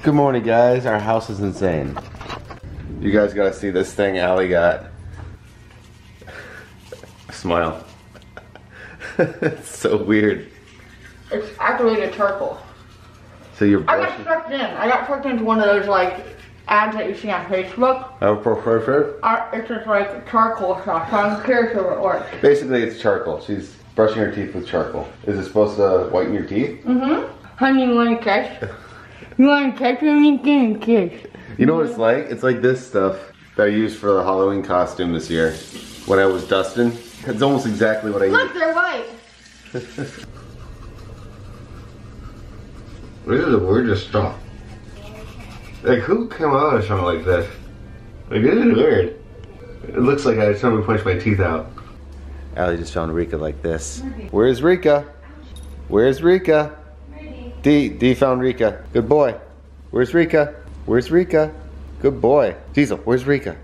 Good morning, guys. Our house is insane. You guys gotta see this thing Allie got. Smile. It's so weird. It's activated charcoal. So you're I got sucked in. I got sucked into one of those like ads that you see on Facebook. It's just like charcoal stuff, so I'm curious if it works. Basically, it's charcoal. She's brushing her teeth with charcoal. Is it supposed to whiten your teeth? Mm-hmm. Honey, you want to catch? You want to catch me? Getting kissed. You know what it's like? It's like this stuff that I used for the Halloween costume this year when I was dusting. It's almost exactly what I used. Look, they're white. This is the weirdest stuff. Like, who came out with something like this? Like, this is weird. It looks like I had somebody punch my teeth out. Allie just found Rika like this. Where's Rika? Where's Rika? D found Rika. Good boy. Where's Rika? Where's Rika? Good boy. Diesel, where's Rika?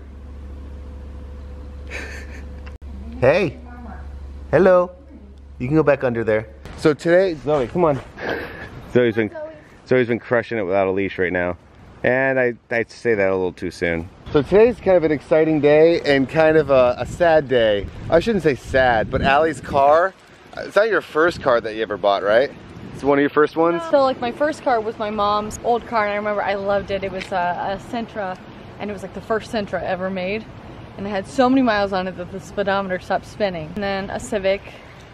Hey. Hello. You can go back under there. So today, Zoe, come on. Zoe's been crushing it without a leash right now. And I'd say that a little too soon. So today's kind of an exciting day and kind of a sad day. I shouldn't say sad, but Allie's car, it's not your first car that you ever bought, right? It's one of your first ones? So like my first car was my mom's old car, and I remember I loved it. It was a Sentra, and it was like the first Sentra ever made. And it had so many miles on it that the speedometer stopped spinning. And then a Civic,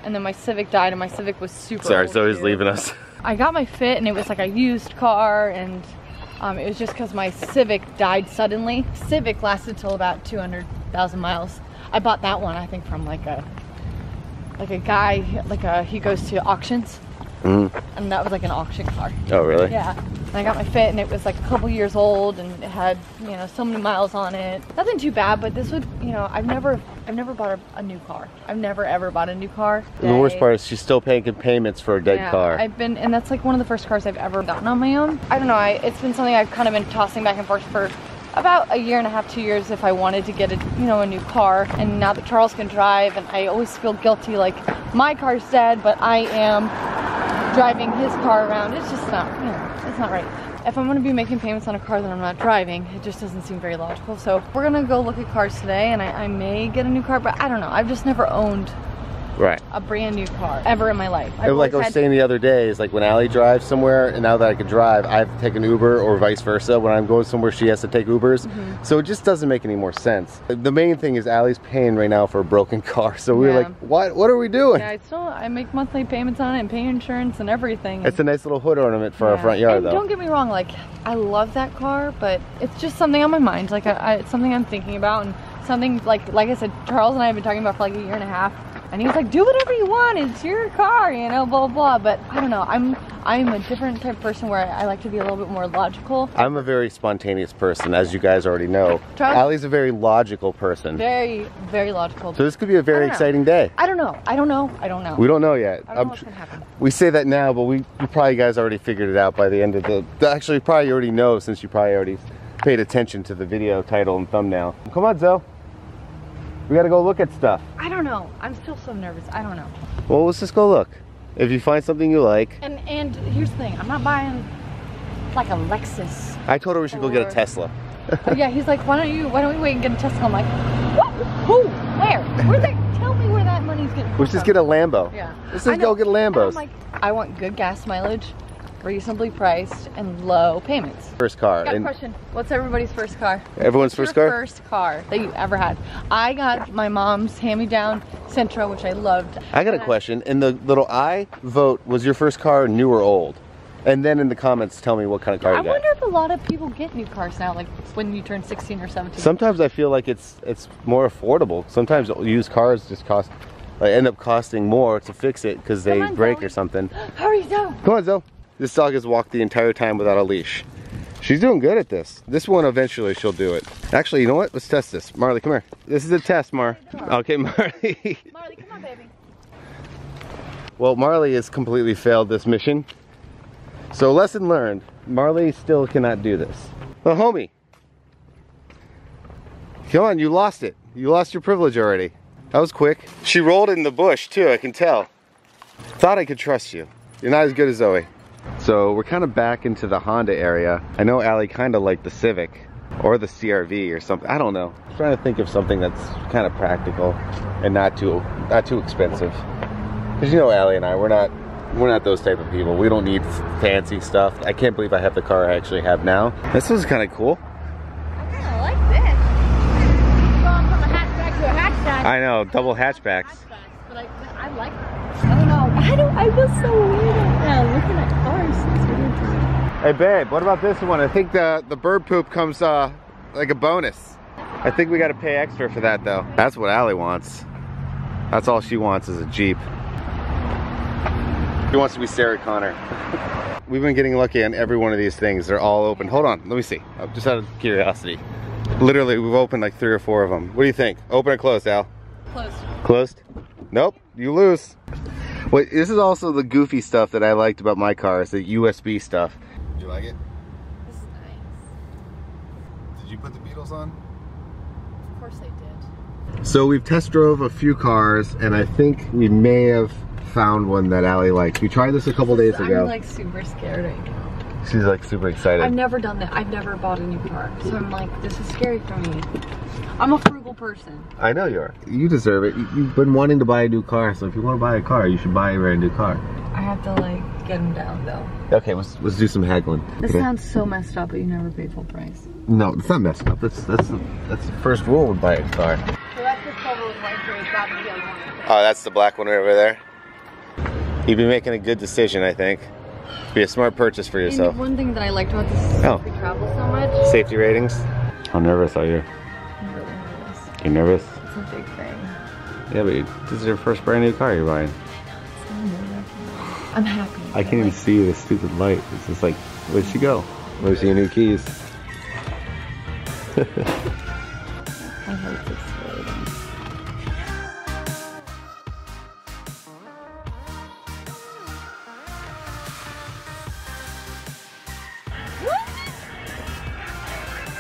and then my Civic died, and my Civic was super Sorry, old Zoe's too. leaving us. I got my Fit, and it was like a used car, and it was just because my Civic died suddenly. Civic lasted till about 200,000 miles. I bought that one, I think, from like a guy, he goes to auctions. And that was like an auction car. Oh, really? Yeah. And I got my Fit, and it was like a couple years old, and it had, you know, so many miles on it. Nothing too bad, but this would, you know, I've never bought a new car. I've never ever bought a new car. And the worst part is she's still paying payments for a dead car. And that's like one of the first cars I've ever gotten on my own. I don't know, it's been something I've kind of been tossing back and forth for about a year and a half, 2 years, if I wanted to get a new car. And now that Charles can drive, and I always feel guilty, like my car's dead, but I am driving his car around. It's just not, you know, it's not right. If I'm gonna be making payments on a car that I'm not driving, it just doesn't seem very logical. So we're gonna go look at cars today, and I may get a new car, but I don't know. I've just never owned a brand new car ever in my life. Like I was saying the other day, is like when Allie drives somewhere, and now that I can drive, I have to take an Uber or vice versa. When I'm going somewhere, she has to take Ubers. So it just doesn't make any more sense. The main thing is Allie's paying right now for a broken car. So we were like, what are we doing? Yeah, I make monthly payments on it and pay insurance and everything. It's a nice little hood ornament for our front yard, though. Don't get me wrong, like I love that car, but it's just something on my mind. Like it's something I'm thinking about, and something like I said, Charles and I have been talking about for like a year and a half. And he was like, do whatever you want, it's your car, you know, blah, blah, blah. But I don't know, I'm a different type of person where I like to be a little bit more logical. I'm a very spontaneous person, as you guys already know. Allie's a very logical person. Very, very logical. So this could be a very exciting day. I don't know. We don't know yet. I don't know what's gonna happen. We say that now, but you probably guys already figured it out by the end of actually, you probably already know, since you probably already paid attention to the video title and thumbnail. Come on, Zoe. We gotta go look at stuff. I don't know. I'm still so nervous. I don't know. Well, let's just go look. If you find something you like. And here's the thing. I'm not buying like a Lexus. I told her we should go get a Tesla. Oh, yeah, he's like, why don't we wait and get a Tesla? I'm like, what? Who? Where? Where's that? Tell me where that money's getting from. Let's just get a Lambo. Yeah. Let's just go get a Lambo. I'm like, I want good gas mileage, reasonably priced, and low payments. First car. Got a question. What's everybody's first car? Everyone's first car? First car that you ever had. I got my mom's hand-me-down Sentra, which I loved. I got a question. In the little I vote, was your first car new or old? And then in the comments, tell me what kind of car you got. I wonder if a lot of people get new cars now, like when you turn 16 or 17. Sometimes I feel like it's more affordable. Sometimes used cars just end up costing more to fix it because they break or something. Hurry, Zoe. Come on, Zoe. This dog has walked the entire time without a leash. She's doing good at this. This one, eventually, she'll do it. Actually, you know what? Let's test this. Marley, come here. This is a test, Okay, Marley. Marley, come on, baby. Well, Marley has completely failed this mission. So, lesson learned. Marley still cannot do this. Well, homie. Come on, you lost it. You lost your privilege already. That was quick. She rolled in the bush, too, I can tell. Thought I could trust you. You're not as good as Zoe. So we're kind of back into the Honda area. I know Allie kind of liked the Civic or the CRV or something. I don't know. I'm trying to think of something that's kind of practical and not too expensive. Because you know Allie and I, we're not those type of people. We don't need fancy stuff. I can't believe I have the car I actually have now. This was kind of cool. I kind of like this. Going from a hatchback to a hatchback. I know, double hatchbacks. But I like that. I don't know. I was so weird looking at cars. It's weird to me. Hey babe, what about this one? I think the bird poop comes like a bonus. I think we got to pay extra for that though. That's what Allie wants. That's all she wants is a Jeep. She wants to be Sarah Connor. We've been getting lucky on every one of these things. They're all open. Hold on, let me see. Just out of curiosity. Literally, we've opened like 3 or 4 of them. What do you think? Open or closed, Al? Closed. Closed? Nope, you lose. Wait, this is also the goofy stuff that I liked about my car, is the USB stuff. Did you like it? This is nice. Did you put the Beatles on? Of course they did. So we've test drove a few cars, and I think we may have found one that Allie likes. We tried this a couple days ago. I'm like super scared right now. She's like super excited. I've never done that. I've never bought a new car. So I'm like, this is scary for me. I'm a frugal person. I know you are. You deserve it. You've been wanting to buy a new car, so if you want to buy a car, you should buy a brand new car. I have to like get them down though. Okay, let's do some haggling. This okay? sounds so messed up, but you never paid full price. No, it's not messed up. That's the first rule when buying a car. So that's the silver with white drapes. That's the other one. Oh, that's the black one right over there. You've been making a good decision, I think. Be a smart purchase for yourself. And one thing that I liked about this is we travel so much. Safety ratings. How nervous are you? I'm really nervous. You're nervous? It's a big thing. Yeah, but this is your first brand new car you're buying. I'm happy. I can't even see the stupid light. It's just like, where'd she go? Where's your new keys? I hope it's loading.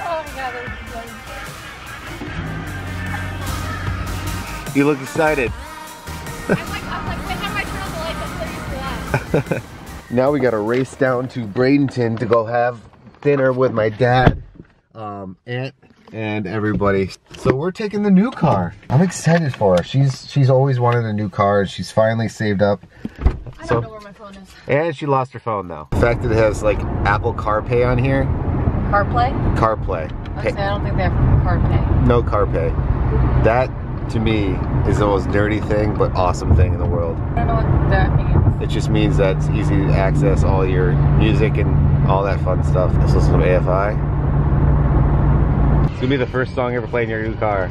Oh my god, that was You look excited. I'm like, wait, how do I turn on the lights? I'm so used to that. Now we gotta race down to Bradenton to go have dinner with my dad, aunt, and everybody. So we're taking the new car. I'm excited for her. She's always wanted a new car. She's finally saved up. I don't know where my phone is. And she lost her phone though. The fact that it has like Apple CarPlay on here. CarPlay? CarPlay. I don't think they have CarPlay. No CarPlay. That to me is the most dirty thing but awesome thing in the world. I don't know what that means. It just means that it's easy to access all your music and all that fun stuff. Let's listen to AFI. It's gonna be the first song ever played in your new car.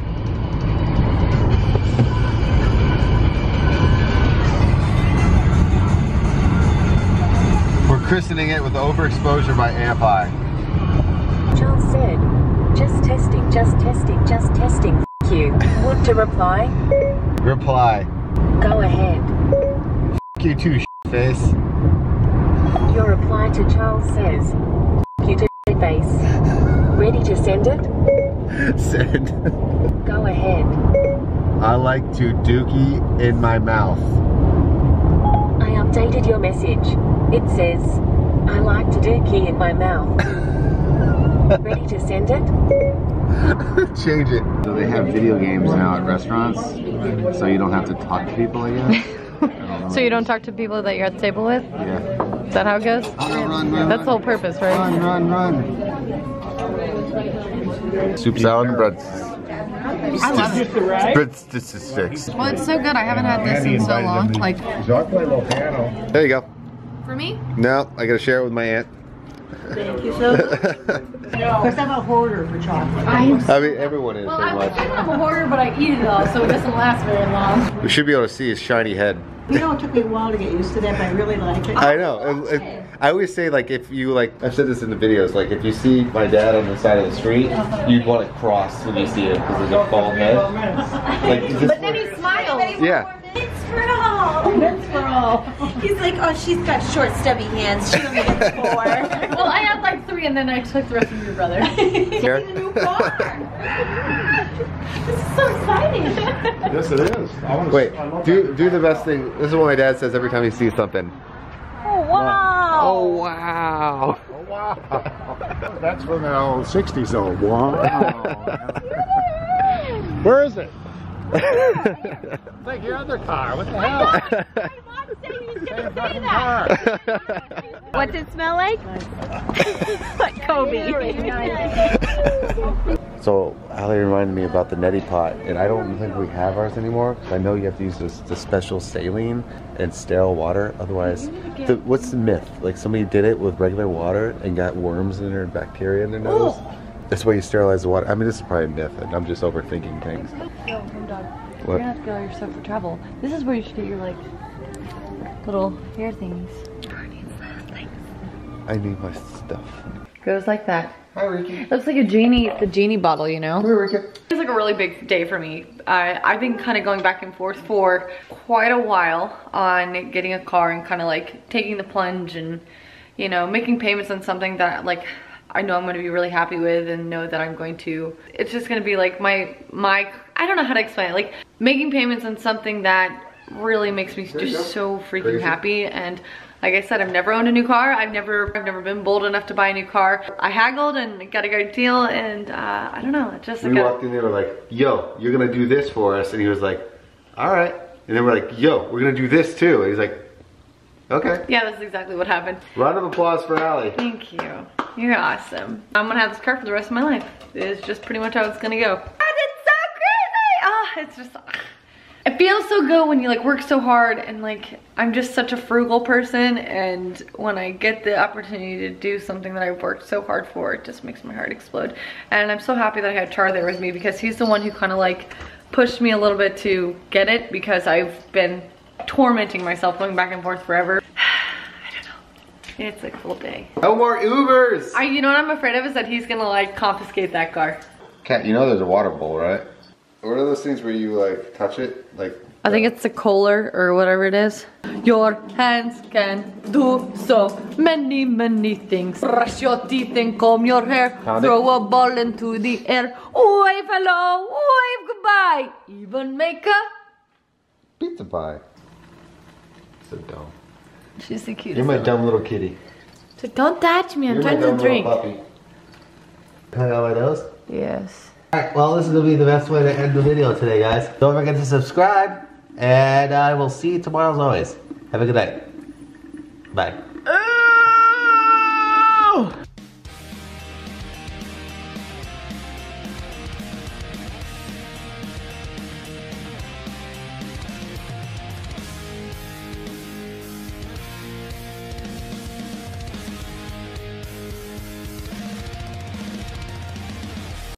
We're christening it with Overexposure by AFI. Charles said, just testing, just testing, just testing. F you. Want to reply? Reply. Go ahead. F you too, face. Your reply to Charles says, F you to face. Ready to send it? Send. Go ahead. I like to dookie in my mouth. I updated your message. It says, I like to dookie in my mouth. Ready to send it? Change it. So they have video games now at restaurants, so you don't have to talk to people, I guess. So you don't talk to people that you're at the table with? Yeah. Is that how it goes? Run, That's the whole purpose, right? Run. Soup, salad, and bread. I love it. Breadsticks. Well, it's so good. I haven't had this in so long. Like, There you go. for me? No, I gotta share it with my aunt. Thank you so much. Because I'm a hoarder for chocolate. I mean, everyone is Well, pretty much. I'm a hoarder, but I eat it all, so it doesn't last very long. We should be able to see his shiny head. You know, it took me a while to get used to that, but I really like it. I know. I always say, like, if you, like, I've said this in the videos, like, if you see my dad on the side of the street, you'd want to cross when you see him because there's a bald head. Like, But then he smiles. Yeah. It's for all. It's for all. He's like, oh, she's got short, stubby hands. She only gets 4. Well, I had like 3, and then I took the rest of your brother. Here. A new car. This is so exciting. Yes, it is. Wait, do the best thing. This is what my dad says every time he sees something. Oh, wow. Oh, wow. Oh, wow. That's from the old 60s old. Wow. Where is it? It's like your other car. What the hell? My mom said he was going to say that. What's it smell like? Like Kobe. So Allie reminded me about the neti pot, and I don't think we have ours anymore. I know you have to use the special saline and sterile water. Otherwise, what's the myth? Like somebody did it with regular water and got worms in their bacteria in their nose. That's why you sterilize the water. I mean, this is probably a myth, and I'm just overthinking things. Yo, home dog. What? You're gonna have to get all your stuff for travel. This is where you should get your like little hair things. I need my stuff. Goes like that. Hi, Ricky. Looks like a the genie bottle, you know? Hi, Ricky. It's like a really big day for me. I've been kind of going back and forth for quite a while on getting a car and kind of like taking the plunge and, you know, making payments on something that like I know I'm going to be really happy with and know that I'm going to, it's just going to be like my, I don't know how to explain it, like making payments on something that really makes me just so freaking happy. And like I said, I've never owned a new car. I've never been bold enough to buy a new car. I haggled and got a good deal, and I don't know, it just we walked in there, we're like, yo, you're gonna do this for us, and he was like, all right. And then we're like, yo, we're gonna do this too. And he's like, okay. Yeah, that's exactly what happened. Round of applause for Allie. Thank you. You're awesome. I'm gonna have this car for the rest of my life. It's just pretty much how it's gonna go. And it's so crazy! Oh, it's just, it feels so good when you like work so hard, and like I'm just such a frugal person, and when I get the opportunity to do something that I've worked so hard for, it just makes my heart explode. And I'm so happy that I had Char there with me, because he's the one who kind of like pushed me a little bit to get it, because I've been tormenting myself going back and forth forever. I don't know. It's a cool day. No more Ubers! You know what I'm afraid of is that he's gonna like confiscate that car. Kat, you know there's a water bowl, right? What are those things where you like touch it? Like I think it's the Kohler or whatever it is. Your hands can do so many, many things. Brush your teeth and comb your hair. Throw a ball into the air. Wave hello, wave goodbye. Even make a pizza pie. So dumb. She's the cutest. You're my dumb little kitty. So don't touch me, I'm trying to drink. Can I got my nose? Yes. Alright, well this is going to be the best way to end the video today, guys. Don't forget to subscribe, and I will see you tomorrow as always. Have a good night. Bye.